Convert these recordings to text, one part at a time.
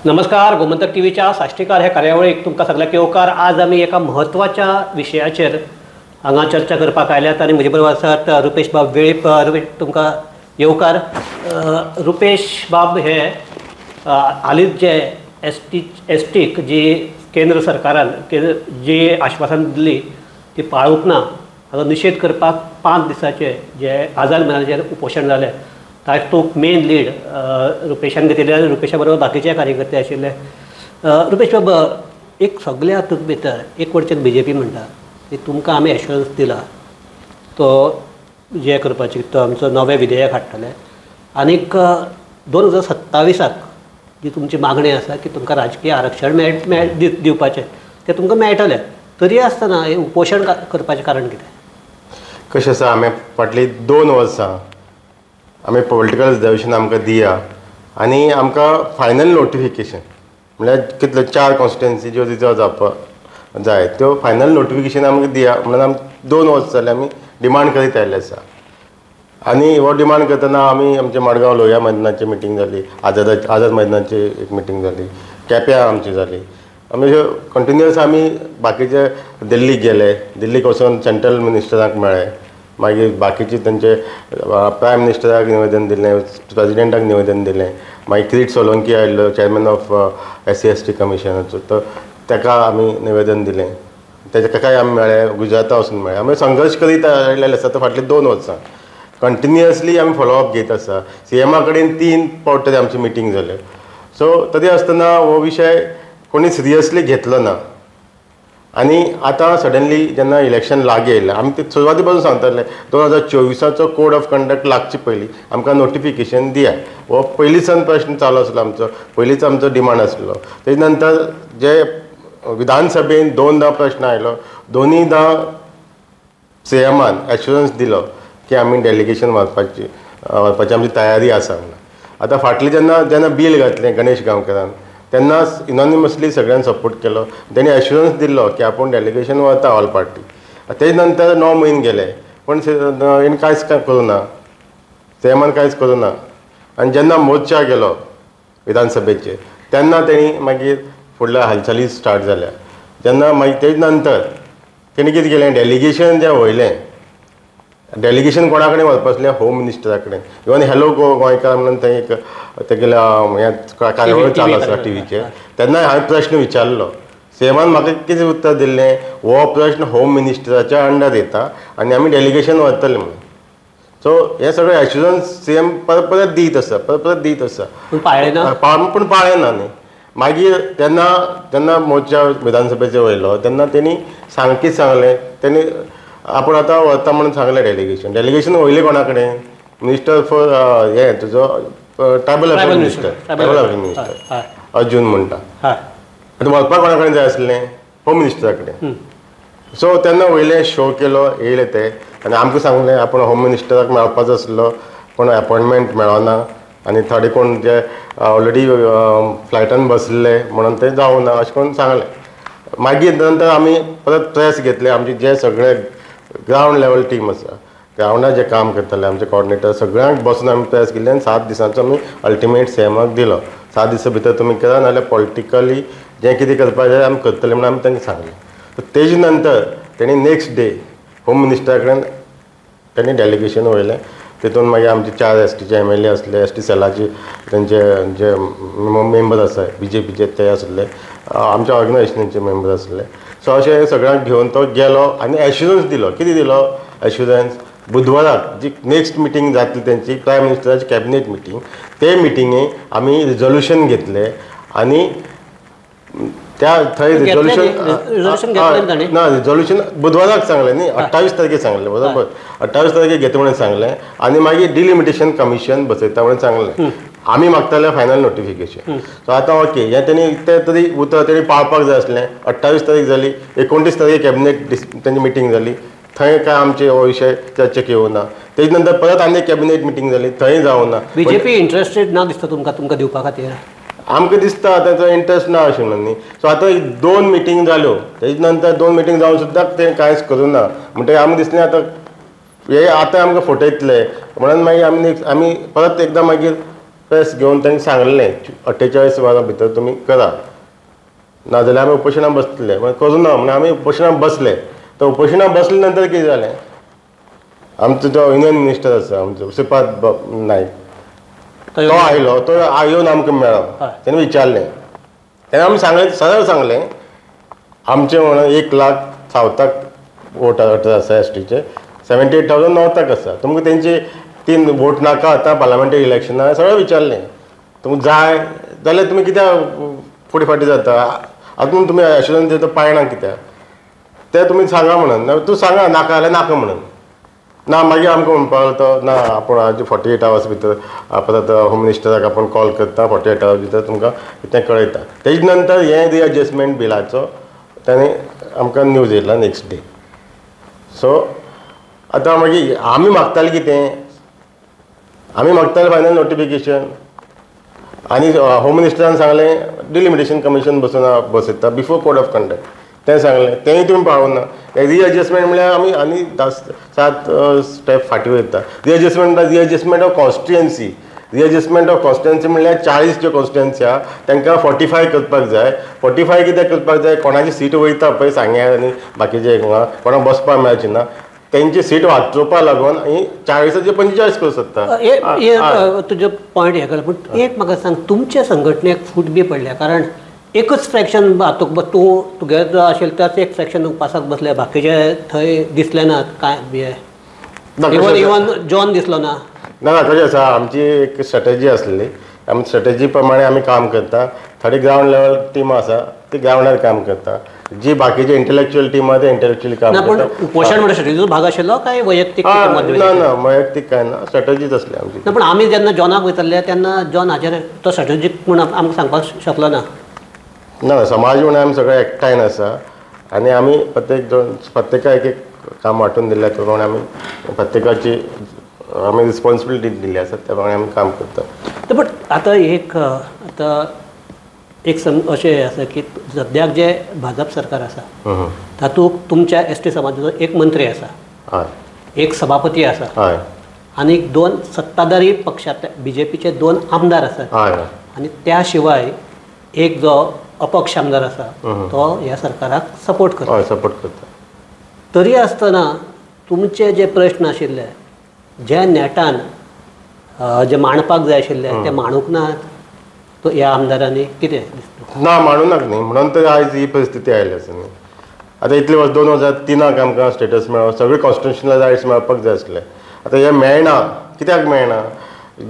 नमस्कार. गोमंतक टीव्हीच्या साश्टीकार ह्या कार्यावळीक तुमकां सगळ्यांक येवकार. आज आमी एका म्हत्वाच्या विशयाचेर हांगा चर्चा करपाक आयल्यात आनी म्हजे बरोबर आसात रुपेश बाब वेळीप. रुपेश तुमकां येवकार. रुपेश बाब हे हालींच जे एसटीक जी केंद्र सरकारान जी आश्वासन दिल्ली ती पाळूंक ना हाचो निशेध करपाक 5 दिसाचे जे आझाद मैदानाचेर उपोशण जालें ताका तूं मेन लीड रुपेशान घेतिल्लें आनी रुपेशा बरोबर बाकीचे कार्यकर्ते आशिल्ले. रुपेश बाब, एक सगळ्या हातूंत भितर एक वटच्यान BJP म्हणटा की तुमकां आमी एश्युरन्स दिला तो जे करपाचें तो आमचो नवें विधेयक हाडटले आनीक 2027 जी तुमची मागणी आसा की तुमकां राजकीय आरक्षण दिवपाचें तें तुमकां मेळटलें. तरी आसतना हें उपोशण करपाचें कारण कितें? कशें आसा, आमी फाटलीं 2 वर्सां आमी पॉलिटिकल रिजर्वेशन आमकां दिया आनी आमकां फायनल नोटिफिकेशन म्हळ्यार कितल्यो 4 कॉन्स्टिट्युएन्सी ज्यो रिजर्व जावपाक जाय त्यो फायनल नोटिफिकेशन आमकां दिया म्हणून आमी 2 वर्सां जालीं आमी डिमांड करीत आयिल्ले आसा. आनी हो डिमांड करतना आमी आमचे मडगांव लोहिया मैदानाची मिटींग जाली, आझाद मैदानाची एक मिटींग जाली, केप्यां आमची जाली. आमी कंटिन्युअस आमी बाकीचे दिल्लीक गेले, दिल्लीक वचून सेंट्रल मिनिस्टराक मेळ्ळे, मागीर बाकीचे तांचे प्रायम मिनिस्टराक निवेदन दिलें, प्रेजिडेंटाक निवेदन दिलें, मागीर किरीट सोलंकी आयिल्लो चेअरमॅन ऑफ SC/ST कमिशनाचो, तो ताका आमी निवेदन दिलें. ताकाय आमी मेळ्ळे, गुजराता वचून मेळ्ळे. आमी संघर्श करीत आयिल्ले आसा तो फाटलीं 2 वर्सां. कंटिन्युअसली आमी फॉलोअप घेत आसा. CMA कडेन 3 फावट तरी आमची मिटींग जाल्यो. सो तरी आसतना हो विशय कोणी सिरियसली घेतलो ना. आनी आतां सडनली जेन्ना इलेक्शन लागीं येयलें आमी ते सुरवाती पासून सांगताले 2024 कोड ऑफ कंडक्ट लागचे पयलीं आमकां नोटिफिकेशन दियात. हो पयलींच्यान प्रश्न चालू आसलो आमचो, पयलींच आमचो डिमांड आसलो. तेजे नंतर जे विधानसभेन 2दा प्रश्न आयलो, दोनीदा CMAन एश्युरन्स दिलो की आमी डेलिगेशन व्हरपाची आमची तयारी आसा म्हणून. आतां फाटली जेन्ना बील घातलें गणेश गांवकरान तेन्ना युनॉनिमसली सगळ्यांनी सपोर्ट केलो. तेणी एश्युरन्स दिल्लो की आपूण डेलिगेशन व्हरता ऑल पार्टी. तेजे नंतर 9 म्हयने गेले पूण हेणी कांयच करूं ना, CMAन कांयच करूं ना. आनी जेन्ना मोर्चा गेलो विधानसभेचेर तेन्ना तेणी मागीर फुडल्या हालचाली स्टार्ट जाल्या. जेन्ना मागीर तेजे नंतर तेणी कितें केलें, डेलिगेशन जें वयलें, डेलिगेशन कोणा कडेन व्हरपाचलें, होम मिनिस्टरा कडेन. इवन हॅलो गोंयकार म्हणून थंय एक तेगेले हें कार्यावळ चालू आसा टीव्हीचेर. तेन्ना हांवें प्रश्न विचारलो. CMAन म्हाका कितें उत्तर दिल्लें, हो प्रश्न होम मिनिस्टराच्या अंडर येता आनी आमी डेलिगेशन व्हरतले म्हणून. सो हे सगळें एश्युरन्स CM परत दीत आसा, परत दीत आसा, पूण पाळयना न्ही. मागीर जेन्ना मोर्चा विधानसभेचेर वयलो तेन्ना तेणी कितें सांगलें, तेणी आपूण आतां व्हरता म्हणून सांगलें डेलिगेशन वयलें कोणा कडेन, मिनिस्टर फॉर हे तुजो ट्रायबल अफेअर्स मिनिस्टर अर्जून म्हणटा. आतां व्हरपाक कोणा कडेन जाय आसलें, होम मिनिस्टरा कडेन. सो तेन्ना वयले शो केलो, येयले ते आनी आमकां सांगलें आपूण होम मिनिस्टराक मेळपाचो आसलो पूण अपॉयंटमेंट मेळना आनी थोडे कोण जे ऑलरेडी फ्लायटान बसले म्हणून ते जावं ना अशें करून सांगलें. मागीर नंतर आमी परत प्रेस घेतले. आमचे जे सगळे ग्रावंड लेवल टीम आसा, ग्रावंडार जे काम करताले आमचे कॉर्डिनेटर, सगळ्यांक बसून आमी प्रेस केल्ली आनी 7 दिसांचो आमी अल्टिमेट CMAक दिलो. 7 दिसां भितर तुमी करा नाजाल्यार पॉलिटिकली जें कितें करपाक जाय आमी करतले म्हणून आमी तांकां सांगलें. तेजे नंतर तेणी नेक्स्ट डे होम मिनिस्टरा कडेन तेणी डेलिगेशन वयलें. तितून मागीर आमचे 4 STचे MLA आसले, ST सेलाचे तेंचे जे मेंबर आसा BJPचे ते आसले, आमच्या ऑर्गनायजेशनाचे मेंबर आसले. सो अशें सगळ्यांक घेवन तो गेलो आनी एश्युरन्स दिलो. कितें दिलो एश्युरन्स, बुधवाराक जी नेक्स्ट मिटींग जातली तेंची प्रायम मिनिस्टराची कॅबिनेट मिटींग, ते मिटींगेक आमी रिजोल्युशन घेतलें आनी त्या थंय रिजोल्युशन बुधवाराक सांगलें न्ही, 28 तारखेक सांगलें बरोबर. 28 तारखेक घेता म्हणून सांगलें आनी मागीर डिलिमिटेशन कमिशन बसयता म्हणून सांगलें. आमी मागताले फायनल नोटिफिकेशन. सो आतां ओके, हें तेणी तें तरी उतर तेणी पाळपाक जाय आसलें. 28 तारीख जाली, 29 तारखेक कॅबिनेट तेंची मिटींग जाली, थंय काय आमचे हो विशय चर्चेक येवं ना. तेजे नंतर परत आनी कॅबिनेट मिटींग जाली, थंय जावं ना. BJP इंट्रस्टेड ना दिसता तुमकां दिवपा खातीर? आमकां दिसता ताचो इंट्रस्ट ना अशें म्हणून न्ही. सो आतां 2 मिटींग जाल्यो, तेजे नंतर 2 मिटींग जावन सुद्दां तें कांयच करूं ना. म्हणटकीर आमकां दिसलें आतां हे आतां आमकां फटयतले म्हणून मागीर आमी परत एकदां मागीर प्रेस घेवन तांकां सांगलें 48 वरां भितर तुमी करा, नाजाल्यार आमी उपोशणां बसतले. करूं ना म्हणून आमी उपोशणां बसले. तर उपोशणां बसले नंतर कितें जालें, आमचो जो युनियन मिनिस्टर आसा आमचो श्रीपाद नायक तो आयलो. तो येवन आमकां मेळ्ळो. तेणें विचारलें. तेन्ना आमी सांगलें, सरळ सांगलें आमचें म्हणून 1 लाख सावथाक वोटर आसा एसटीचे, 78,000 नॉर्थाक आसा. तुमकां तेंची 3 वोट नाका आतां पार्लमेंटरी इलेक्शनाक, सगळें विचारलें. तुमकां जाय जाल्यार तुमी कित्याक फुडें फाटीं जाता, आजून तुमी एश्युरन्स दिता पायना कित्याक तें तुमी सांगा म्हणून. तूं सांगा नाका जाल्यार नाका म्हणून. ना मागीर आमकां म्हणपाक लागलो ना आपूण आज 48 आवर्स भितर परत होम मिनिस्टराक आपण कॉल करता, 48 आवर्स भितर तुमकां तें कळयता. तेज नंतर हें रिएडजस्टमेंट बिलाचो ताणें आमकां न्यूज येयला नेक्स्ट डे. सो आतां मागीर आमी मागताले कितें, आमी मागताले फायनल नोटिफिकेशन. आनी होम मिनिस्टरान सांगलें डिलिमिटेशन कमिशन बसयता बिफोर कोड ऑफ कंडक्ट. तें सांगलें, तेंय तुमी पाळूना. रिएडजस्टमेंट म्हळ्यार आमी आनी 7 स्टेप फाटीं वयता. रिएडजस्टमेंट ऑफ कॉन्स्टिट्युएन्सी. रिएडजस्टमेंट ऑफ कॉन्स्टिट्युएन्सी म्हळ्यार 40 ज्यो कॉन्स्टिट्युएन्सी आहा तांकां 45 करपाक जाय. 45 कित्याक करपाक जाय, कोणाची सीट वयता पळय सांग्यार आनी बाकीचे कोणाक बसपाक मेळची ना, तेंची सीट वाचोवपा लागून 40चे 45 करूं सोदता. तुजो पॉयंट हे केलो, पूण एक म्हाका सांग, तुमच्या संघटनेक फूट बी पडल्या कारण एकच फ्रॅक्शन तूं तुगेलो आशिल्लो त्याच एक फ्रॅक्शन पासाक बसले, बाकीचे थंय दिसले नात काय बी. इवन जॉन दिसलो ना. ना कशें आसा, आमची एक स्ट्रॅटेजी आसली. आमी स्ट्रॅटेजी प्रमाणे आमी काम करता. थोडी ग्रावंड लेवल टीम आसा ती ग्रावंडार काम करता. जी बाकीचे इंटेलेक्च्युअल टीम आहा ते इंटेलेक्च्युअली काम करता. उपोशण म्हणजे स्ट्रॅटेजीचो भाग आशिल्लो काय वैयक्तीक? ना वैयक्तीक काय ना, स्ट्रॅटेजीच आसली आमची. पूण आमी जेन्ना जॉनाक वयताले तेन्ना जॉन हाचेर तो स्ट्रॅटेजीक म्हूण आमकां सांगपाक शकलो ना. ना समाज म्हणून आमी सगळे एकठांयन आसा आनी आमी प्रत्येका एक काम वांटून दिल्या त्या प्रमाणे आमी प्रत्येकाची आमी रिस्पॉन्सिबिलिटी दिल्ली आसा त्या प्रमाणे आमी काम करता. बट आतां एक अशें आसा की सद्याक जे भाजप सरकार आसा तातूंत तुमच्या एसटी समाजाचो एक मंत्री आसा, हय, एक सभापती आसा, हय, आनी 2 सत्ताधारी पक्षांतले बीजेपीचे 2 आमदार आसात, हय, आनी त्या शिवाय एक जो अपक्ष आमदार आसा तो ह्या सरकाराक सपोर्ट करता. सपोर्ट करता. तरी आसतना तुमचे जे प्रश्न आशिल्ले जे नेटान जे मांडपाक जाय आशिल्ले ते मांडूंक नात, तो ह्या आमदारांनी कितें दिसता? ना मांडूनाक न्ही म्हणून तर आयज ही परिस्थिती आयली आसा न्ही. आतां इतले वर्स 2003 आमकां स्टेटस मेळ्ळो, सगळे कॉन्स्टिट्युशनल रायट्स मेळपाक जाय आसले. आतां हे मेळना. कित्याक मेळना?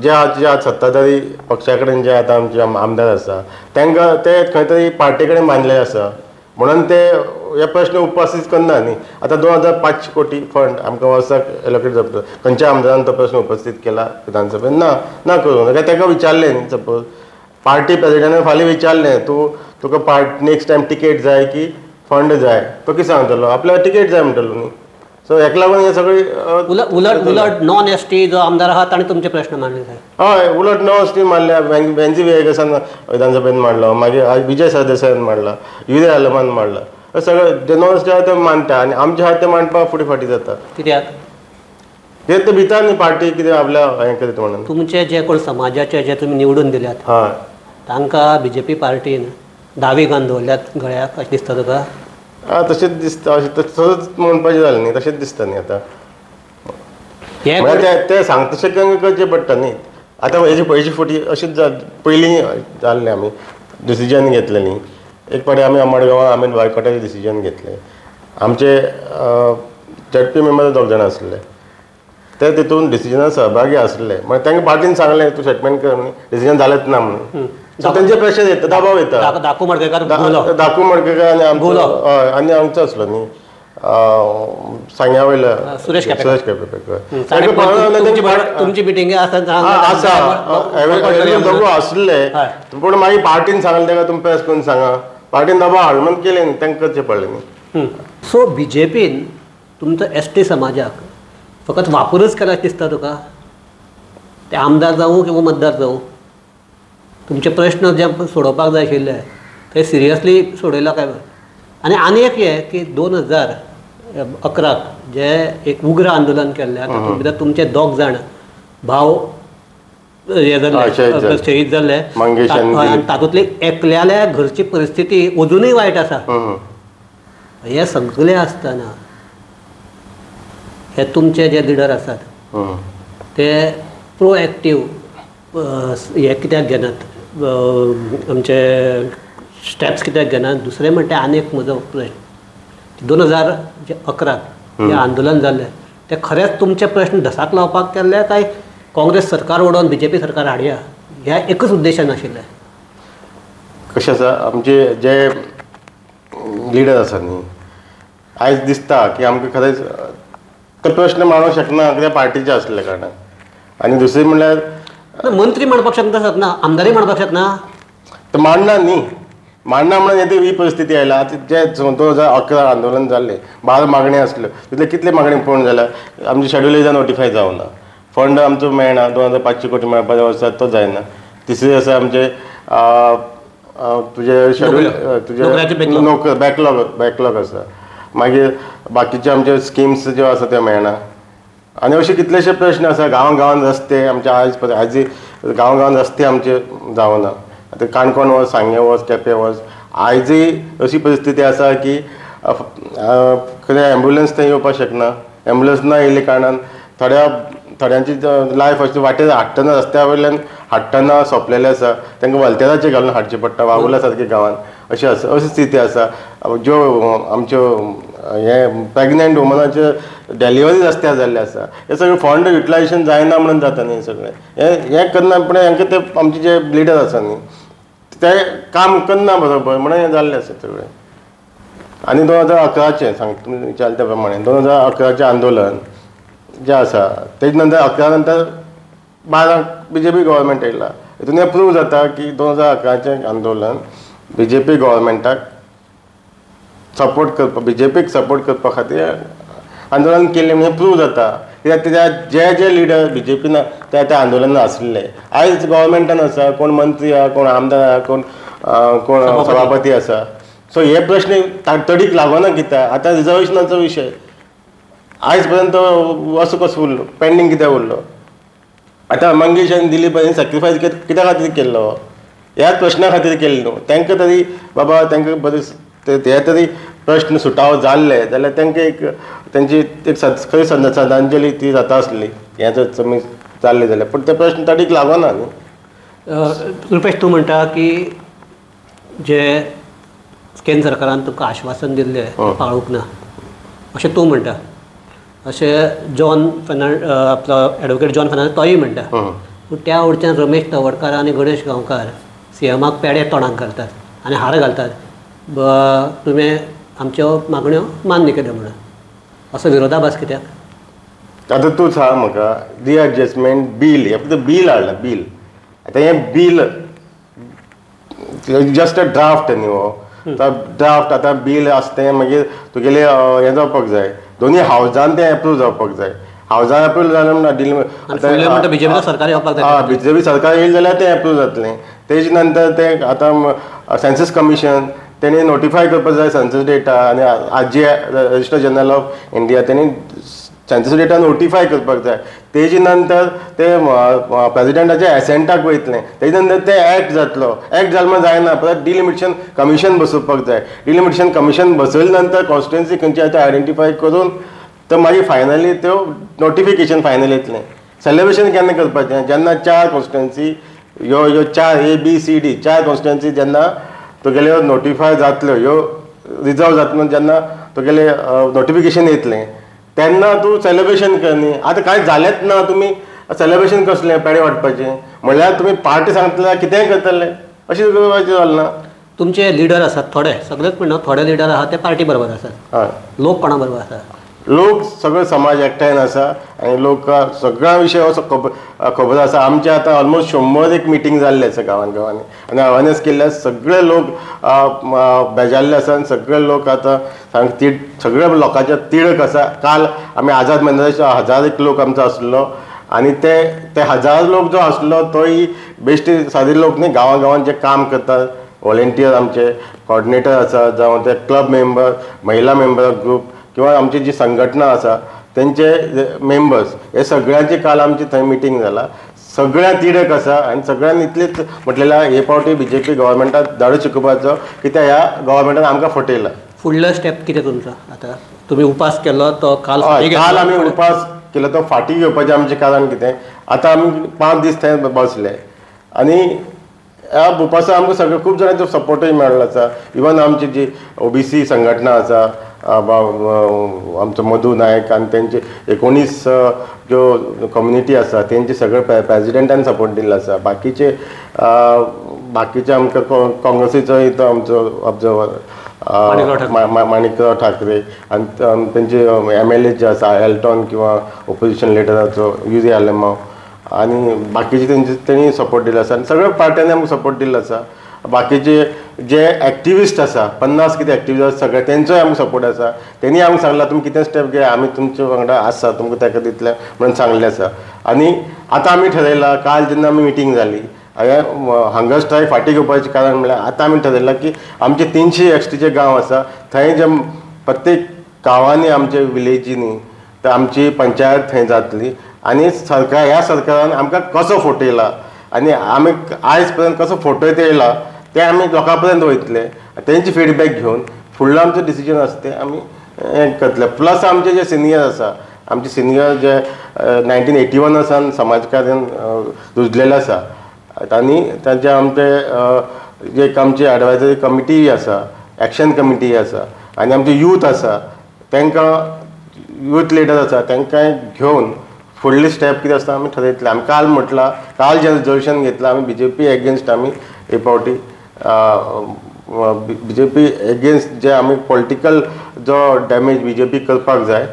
जे आज सत्ताधारी पक्षा कडेन जे आतां आमचे आमदार आसा तांकां ते खंय तरी पार्टी कडेन बांदलेले आसा म्हणून ते हे प्रश्न उपस्थित करना न्ही. आतां 2,500 कोटी फंड आमकां वर्साक एलोकेट जाता. खंयच्या आमदारान तो प्रश्न उपस्थित केला विधानसभेत? ना करूं ना. ताका विचारलें न्ही. सपोज पार्टी प्रेसिडेंटान फाल्यां विचारलें तुका नेक्स्ट टायम टिकेट जाय की फंड जाय, तो कितें सांगतलो? आपल्याक टिकेट जाय म्हणटलो न्ही. सो हेका लागून हे सगळी उलट नॉन एसटी जो आमदार आहा ताणें तुमचे प्रश्न मांडले. हय, उलट नॉन एसटी मांडल्या. वेंजी विवेकासान विधानसभेत मांडलो, मागीर विजय सरदेसायान मांडला, युरिया आलमान मांडला. सगळें जे नॉन एसटी आहा ते मांडटा आनी आमचे आहा ते मांडपाक फुडें फाटीं जाता. कित्याक? ते भितर न्ही पार्टी कितें आपल्या हें करता म्हणून. तुमचे जे कोण समाजाचे जे तुमी निवडून दिल्यात हय तांकां बीजेपी पार्टीन दावी घालून दवरल्यात गळ्याक अशें दिसता तुका? तशेंच दिसता. तसंच म्हणपाचें जालें न्ही, तशेंच दिसता न्ही. आतां म्हळ्यार ते सांगता तशें करचें पडटा न्ही. आतां हेजी पयलींची फावटी अशीच पयलीं जाल्लें आमी डिसिजन घेतलें न्ही. एक फावटी आमी मडगांवां आमी बायकॉटाचें डिसिजन घेतलें. आमचे ZP मेंबर 2 जाण आसले ते तितून डिसिजनान सहभागी आसले. मागीर तांकां पार्टीन सांगलें तूं स्टेटमेंट कर म्हणून, डिसिजन जालेंच ना म्हणून. सो तेंचे प्रेशर येता, दबाव येता. दाखू मडकयकार आनी आमचो हय आनी आमचो आसलो न्ही सांग्या वयलो सुरेश केपेकर. तुमची मिटींग आसा दोगूय आसले. पूण मागीर पार्टीन सांगलें ताका तुमी प्रेस करून सांगा. पार्टीन दबाव हाडून म्हणून केलें न्ही, तांकां करचें पडलें न्ही. सो बीजेपीन तुमचो एसटी समाजाक फकत वापरूच केला दिसता तुका? ते आमदार जावं किंवा मतदार जावं तुमचे प्रश्न जे सोडोवपाक जाय आशिल्ले ते सिरियसली सोडयला काय? आनी एक हे की 2011 जे एक उग्र आंदोलन केल्लें तातूंत भितर तुमचे 2 जाण भाव हे जाल्ले शहीद जाल्ले तातूंतली एकल्याल्या घरची परिस्थिती अजूनय वायट आसा. हे सगळे आसतना हे तुमचे जे लिडर आसात ते प्रोएक्टीव हे कित्याक घेनात, आमचे स्टेप्स कित्याक घेनात. दुसरें म्हणटा आनी एक म्हजो प्रश्न, 2011 जे आंदोलन जाल्लें ते खरेंच तुमचे प्रश्न धसाक लावपाक केल्ले काय काँग्रेस सरकार उडोवन BJP सरकार हाडया ह्या एकच उद्देशान आशिल्लें? कशें आसा, आमचे जे लिडर आसा न्ही, आयज दिसता की आमकां खरेंच तो प्रश्न मांडूंक शकना कित्याक पार्टीचे आसले कारणान. आनी दुसरें म्हणल्यार मंत्री म्हणपाक शकना, आमदारी म्हणपाक शकना, तो मांडना न्ही. मांडना म्हणून येते ही परिस्थिती आयला. जे 2011 आंदोलन जाल्लें 12 मागणी आसल्यो, तितले कितले मागणी पूर्ण जाल्या? आमचे शेड्युलायझर नोटिफाय जावना, फंड आमचो मेळना, 2500 कोटी मेळपाचे वर्सा तो जायना. तिसरी आसा आमचे तुजे शेड्यूल तुजे बॅकलॉग आसा. मागीर बाकीचे आमचे स्किम्स ज्यो आसा त्यो मेळना. आनी अशे कितलेशे प्रश्न आसा. गांवांत रस्ते आमचे आयज गांवांत रस्ते आमचे जावना. आतां काणकोण वच, सांगे वच, केपें वच, आयजय अशी परिस्थिती आसा की खंय एम्ब्युलन्स थंय येवपाक शकना. एम्ब्युलन्स ना येयल्ले कारणान थोड्यांची लायफ अशी वाटेर हाडटना, रस्त्या वयल्यान हाडटना सोंपलेले आसा. तांकां वलतेराचेर घालून हाडचें पडटा वागुला सारके गांवांत. अशी स्थिती आसा. ज्यो आमच्यो हे प्रेग्नंट वुमनाच्यो डिलिव्हरी रस्त्यार जाल्ले आसा. हे सगळें फंड युटिलायझेशन जायना म्हणून जाता न्ही सगळें. हें करना पण हांकां ते आमचे जे लिडर आसा न्ही ते काम करना बरोबर म्हणून हें जाल्लें आसा सगळें. आनी 2011चें तुमी विचारले त्या प्रमाणे 2011चें आंदोलन जें आसा तेजे नंतर 11 नंतर 12 BJP गव्हर्मेंट येयला. हितून हें प्रूव जाता की 2011चें आंदोलन BJP गव्हर्मेंटाक सपोर्ट करपा, BJPक सपोर्ट करपा खातीर आंदोलन केल्लें म्हणून प्रूव जाता. कित्याक जे लिडर BJPन त्या आंदोलनांत आसले आयज गव्हर्मेंटान आसा, कोण मंत्री आहा, कोण आमदार आहा, कोण सभापती आसा. सो हे प्रश्न तडीक लागना. कित्याक आतां रिजर्वेशनाचो विशय आयज पर्यंत असो कसो उरलो, पेंडींग कित्याक उरलो? आतां मंगेश आनी दिलीप हांणी सॅक्रिफायस कित्या खातीर केल्लो? ह्याच प्रश्ना खातीर केल्लो न्हू. तांकां तरी बाबा तांकां बरें हे तरी प्रश्न सुटावो जाल्ले जाल्यार तांकां एक तेंची एक खरी श्रद्धांजली ती जाता आसली हें जर तुमी जाल्लें जाल्यार. पूण ते प्रश्न तडीक लागना न्ही. रुपेश, तूं म्हणटा की जे केंद्र सरकारान तुका आश्वासन दिल्लें पाळूंक ना अशें तूं म्हणटा. अशें आपलो एडवोकेट जॉन फर्नांडीस तोय म्हणटा. पूण त्या वटेच्यान रमेश तवडकार आनी गणेश गांवकार CMाक पेडे तोंडाक घालतात आनी हार घालतात. तुमी आमच्यो मागण्यो मान्य केल्यो म्हणून असो विरोधाभास कित्याक? आतां तूं सांग म्हाका, रिएडजस्टमेंट बील, हे फक्त बील हाडला बील. आतां हें बील जस्ट अ ड्राफ्ट न्ही हो. ड्राफ्ट आतां बील आसता तें मागीर तुगेलें हें जावपाक जाय, दोनी हावजान तें एप्रूव जावपाक जाय. हावजान एप्रूव जालें म्हणटा BJP सरकार येवपाक जाय. BJP सरकार येयलें जाल्यार तें एप्रूव जातलें. तेजे नंतर तें आतां सेन्सस कमिशन तेणी नोटिफाय करपाक जाय सेन्सस डेटा. आनी आजी रजिस्टर जनरल ऑफ इंडिया तेणी सेन्सस डेटा नोटिफाय करपाक जाय. तेजे नंतर ते प्रेजिडेंटाच्या एसेंटाक वयतलें. तेजे नंतर ते एक्ट जातलो. एक्ट जालें म्हण जायना, परत डिलिमिटेशन कमिशन बसोवपाक जाय. डिलिमिटेशन कमिशन बसयले नंतर कॉन्स्टिट्युएन्सी खंयची आसा आयडेंटिफाय करून तर मागीर फायनली त्यो नोटिफिकेशन फायनल येतलें. सेलिब्रेशन केन्ना करपाचें? जेन्ना 4 कॉन्स्टिट्युएन्सी ह्यो 4 ABCD 4 कॉन्स्टिट्युएन्सी जेन्ना तुगेल्यो नोटिफाय जातल्यो, ह्यो रिजर्व जातलो, जेन्ना तुगेलें नोटिफिकेशन येतलें तेन्ना तूं सेलिब्रेशन कर न्ही. आतां कांय जालेंच ना, तुमी सेलिब्रेशन कसलें पेडे वाडपाचें म्हणल्यार तुमी पार्टी सांगतले कितेंय करतले अशें करपाचें जालें ना. तुमचे लिडर आसात थोडे, सगळेच म्हणून थोडे लिडर आहात ते पार्टी बरोबर आसात. हय, लोक कोणा बरोबर आसा? लोक सगळो समाज एकठांय आसा आनी लोक सगळ्या विशय असो खबर आसा. आमचे आतां ऑलमोस्ट 100 मिटींग जाल्ले आसा गांवांनी आनी अवेरनेस केल्ले सगळे लोक बेजारले आसा. आनी सगळे लोक आतां सगळ्या लोकांच्या तिडक आसा. काल आमी आझाद मैदानाचेर 1000 लोक आमचो आसलो आनी ते 1000 लोक जो आसलो तोय बेश्टे सादे लोक न्ही. गांवांत जे काम करतात वॉलंटियर आमचे कॉर्डिनेटर आसा, जावं ते क्लब मेंबर, महिला मेंबर ग्रूप किंवा आमची जी संघटना आसा तेंचे मेंबर्स हे सगळ्यांची काल आमची थंय मिटींग जाला. सगळ्यां तिडक आसा आनी सगळ्यांनी इतलेच म्हटलेला हे पावटी BJP गव्हर्मेंटाक धाडू शिकोवपाचो कित्याक ह्या गव्हर्मेंटान आमकां फटयला. फुडलो स्टेप कितें तुमचो आतां? तुम्ही उपास केलो तो काल काल आमी उपास केलो तो फाटी घेवपाचें आमचें कारण कितें? आतां आमी 5 दीस थंय बसले आनी ह्या उपासाक आमकां सगळे खूब जाणांचो सपोर्टूय मेळ्ळो आसा. इवन आमची जी OBC संघटना आसा, आमचो मधू नायक आनी तेंचे 19 ज्यो कम्युनिटी आसा तेंचे सगळे प्रेजिडेंटान सपोर्ट दिल्लो आसा. बाकीचे आमकां काँग्रेसीचोय तो आमचो ऑब्जर्वर माणिकराव ठाकरे आनी तेंचे MLA जे आसा एल्टॉन किंवा ओपोजिशन लिडराचो UJ आलेमांव आनी बाकीचे तेणी सपोर्ट दिल्लो आसा आनी सगळ्या पार्ट्यांनी आमकां सपोर्ट दिल्लो आसा. बाकीचे जे एक्टिविस्ट आसा 50 कितें एक्टिविस्ट सगळे तेंचोय आमकां सपोर्ट आसा. तेणी आमकां सांगलां तुमी कितें स्टेप घे, आमी तुमचे वांगडा आसा, तुमकां ताका दितले म्हणून सांगलें आसा. आनी आतां आमी ठरयलां, काल जेन्ना आमी मिटींग जाली हंगर स्ट्रायक फाटी घेवपाचें कारण म्हळ्यार आतां आमी ठरयलां की आमचे 300 STचे गांव आसा थंय जे प्रत्येक गांवांनी आमच्या विलेजींनी तर आमची पंचायत थंय जातली आनी ह्या सरकारान आमकां कसो फटयला आनी आमी आयज पर्यंत कसो फटयत येयला ते आमी लोकां पर्यंत वयतले. तेंची फीडबॅक घेवन फुडलो आमचो डिसिजन आसा ते आमी हें करतले. प्लस आमचे जे सिनियर आसा, आमचे सिनियर जे 1981 सावन समाजकार्यान रुजलेले आसा आनी तांचे आमचे जे आमची एडवायजरी कमिटी आसा, एक्शन कमिटी आसा आनी आमचे यूथ आसा तांकां यूथ लिडर आसा तांकांय घेवन फुडले स्टेप कितें आसता आमी ठरयतले. आमी काल म्हटलां, काल जें रिजोल्यूशन घेतलां आमी BJP एगेन्स्ट आमी हे पावटी BJP एगेन्स्ट जे आमी पॉलिटिकल जो डॅमेज BJP करपाक जाय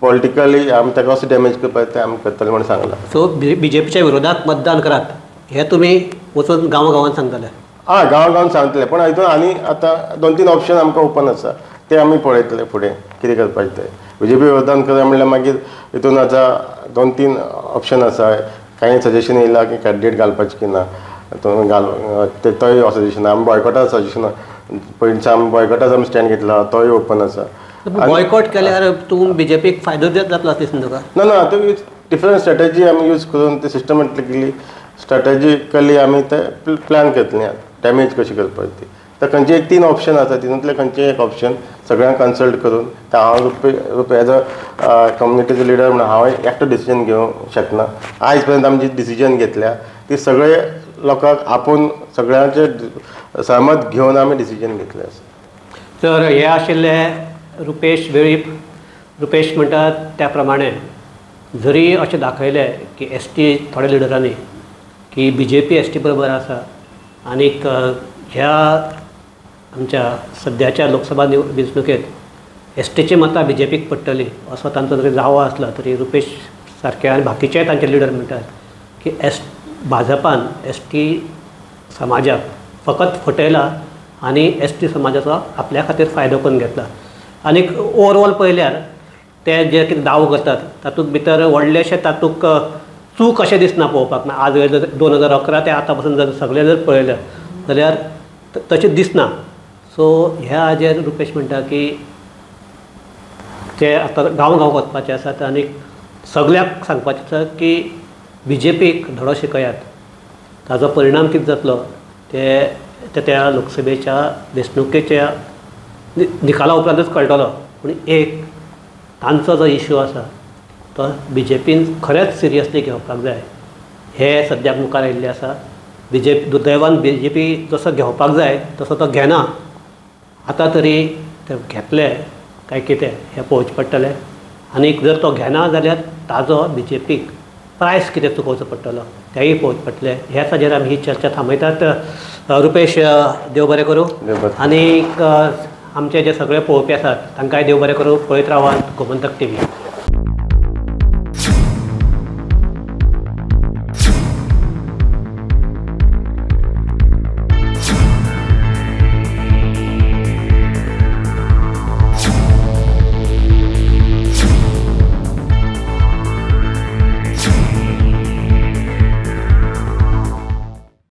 पॉलिटिकली आमी ताका कसो डॅमेज करपाक ते आमी करतले म्हणून सांगलां. सो BJPच्या विरोधात मतदान करात हे तुमी वचून गांवागांवांत सांगतले? गांवागांवांत सांगतले, पण हितून आनी आतां 2-3 ऑप्शन आमकां ओपन आसा ते आमी पळयतले फुडें कितें करपाचें तें. BJP विरोधान करया म्हणल्यार मागीर हितून आतां 2-3 ऑप्शन आसा. कांय सजेशन येयलां की कॅन्डिडेट घालपाचें की ना, तोय सजेशन आमी बॉयकॉटा सजेशन पयलींचा आमी बॉयकॉटाच आमी स्टँड घेतला तोय ओपन आसा. बॉयकॉट केल्यार तूं BJPक फायदो जातलो दिसता तुका? ना तो डिफरंट स्ट्रॅटेजी आमी यूज करून ते सिस्टमॅटिकली स्ट्रॅटेजिकली आमी ते प्लॅन करतले डॅमेज कशी करपाची ती. तर खंयचे एक 3 ऑप्शन आसा तितूंतले खंयचे एक ऑप्शन सगळ्यांक कन्सल्ट करून हांव एज अ कम्युनिटीचो लिडर म्हणून हांव एकटो डिसिजन घेवंक शकना. आयज पर्यंत आमी जी डिसिजन घेतल्या ती सगळे लोकांक आपूण सगळ्यांचे सहमत घेवन आमी डिसिजन घेतलें आसा. तर हे आशिल्ले रुपेश वेळीप. रुपेश म्हणटात त्या प्रमाणे जरी अशें दाखयलें की ST थोड्या लिडरांनी की BJP ST बरोबर आसा आनीक ह्या आमच्या सद्याच्या लोकसभा वेंचणुकेंत STची मतां BJPक पडटली असो तांचो जरी दावो आसला तरी रुपेश सारके आनी बाकीचे तांचे लिडर म्हणटात की भाजपान ST समाजाक फकत फटयला आनी ST समाजाचो आपल्या खातीर फायदो करून घेतला. आनीक ओवरऑल पळयल्यार ते जे कितें दावो करतात तातूंत भितर व्हडलेशें तातूंत चूक अशें दिसना पळोवपाक. आज 2011 ते आतां पासून जर सगळें जर पळयलें जाल्यार तशें दिसना. सो ह्या हाजेर रुपेश म्हणटा की ते आतां गांव वचपाचें आसात आनीक सगळ्याक सांगपाचें आसा की BJPक धडो शिकयात. ताजो परिणाम कितें जातलो ते त्या लोकसभेच्या वेंचणुकेच्या निकाला उपरांतूच कळटलो. पूण एक तांचो जो इश्यू आसा तो BJPन खरेंच सिरियसली घेवपाक जाय. हे सद्याक मुखार आयिल्ले आसा. दुर्दैवान BJP जसो घेवपाक जाय तसो तो घेना. आतां तरी ते घेतले काय कितें हें पळोवचें पडटलें. आनीक जर तो घेना जाल्यार ताजो BJPक प्रायस कितें चुकोवचो पडटलो तेंय पळोवचें पडटलें. ह्याच हाजेर आमी ही चर्चा थांबयतात. रुपेश देव बरें करूं. आनीक आमचे जे सगळे पळोवपी आसात तांकांय देव बरें करूं. पळयत रावात गोमंतक TV.